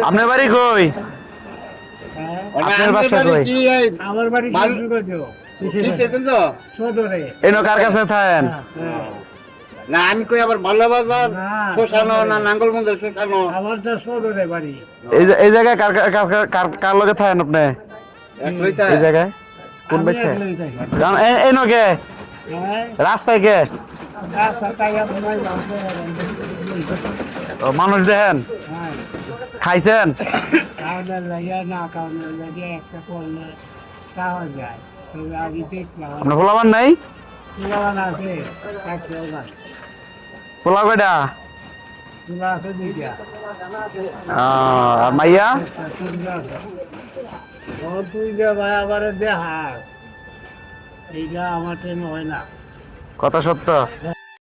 আপনার বাড়ি কই? আপনার বাসা কই? আমার বাড়ি এনো কার কাছে থাকেন? না আমি কই আবার ভালো বাজার শ্মশানো না নাঙ্গলমন্দির শ্মশানো। আমার তো সদরে বাড়ি। এই জায়গায় কার কার কার কার লগে থাকেন আপনি? একলইতা এই জায়গায় কোন আমি বাইতে? একলাই থাকি। এই নকে হ্যাঁ, রাস্তায় কে? রাস্তায় আপনার বাসে ও, মানুষ দেখেন? হ্যাঁ, খাইছেন? কাউনের লাগিয়া না কাউনের লাগিয়া একটা করলে খাওয়া যায়। তবে আমি দেখলাম আপনার পোলাবার নাই? তুলাবান আছে একটাও নাই। পোলা কয়টা? তুলা আছে দুইটা। আর মাইয়া? তিনটা আছে। ও তুই যে ভাই আবার দেখাস এইটা আমার ট্রেন হয় না। কথা সত্য। হ্যাঁ।